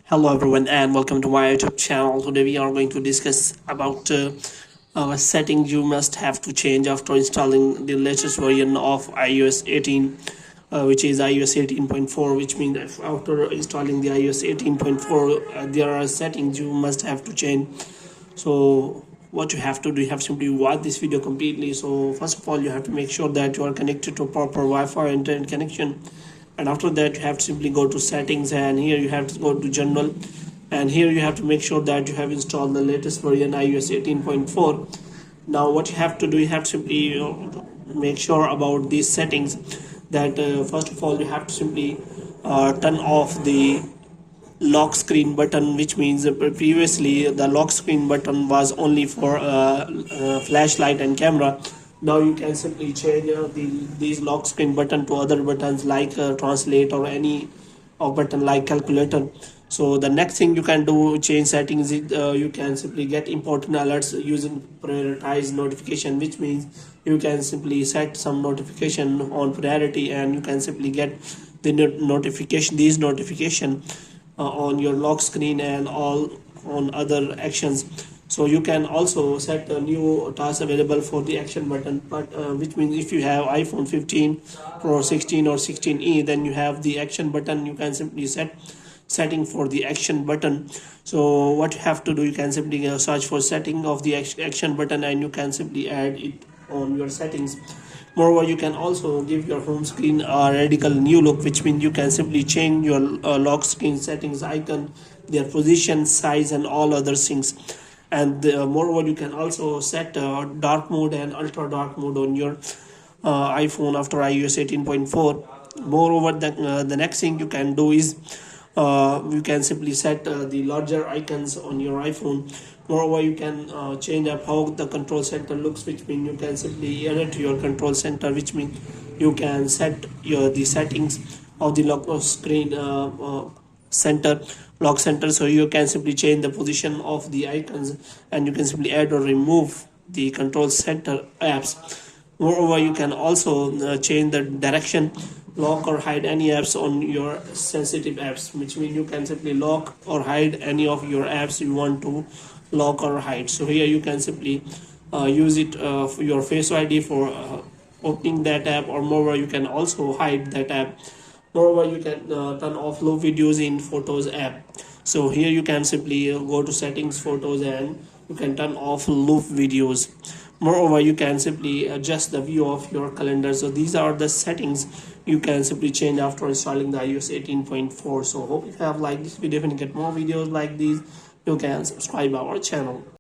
Hello everyone and welcome to my YouTube channel. Today we are going to discuss about settings you must have to change after installing the latest version of iOS 18, which is iOS 18.4, which means that after installing the iOS 18.4 there are settings you must have to change. So what you have to do, you have to simply watch this video completely. So first of all, you have to make sure that you are connected to proper Wi-Fi internet connection, and after that you have to simply go to settings, and here you have to go to general, and here you have to make sure that you have installed the latest version iOS 18.4. Now what you have to do, you have to simply make sure about these settings, that first of all you have to simply turn off the lock screen button, which means previously the lock screen button was only for flashlight and camera. Now you can simply change these lock screen button to other buttons like translate or any button like calculator. So the next thing you can do, change settings, is you can simply get important alerts using prioritize notification, which means you can simply set some notification on priority, and you can simply get the notification on your lock screen and all on other actions. So you can also set a new task available for the action button, but which means if you have iPhone 15 Pro, 16 or 16e, then you have the action button. You can simply set setting for the action button. So what you have to do, you can simply search for setting of the action button, and you can simply add it on your settings. Moreover, you can also give your home screen a radical new look, which means you can simply change your lock screen settings icon, their position, size and all other things. And moreover, you can also set dark mode and ultra dark mode on your iPhone after iOS 18.4. Moreover, the next thing you can do is you can simply set the larger icons on your iPhone. Moreover, you can change up how the control center looks, which means you can simply edit your control center, which means you can set the settings of the lock screen center lock center. So you can simply change the position of the icons, and you can simply add or remove the control center apps. Moreover, you can also change the direction, lock or hide any apps on your sensitive apps, which means you can simply lock or hide any of your apps you want to lock or hide. So here you can simply use it for your Face ID for opening that app, or moreover you can also hide that app. Moreover, you can turn off loop videos in Photos app. So here you can simply go to settings, photos, and you can turn off loop videos. Moreover, you can simply adjust the view of your calendar. So these are the settings you can simply change after installing the iOS 18.4. So hope you have liked this video. If you get more videos like these, you can subscribe our channel.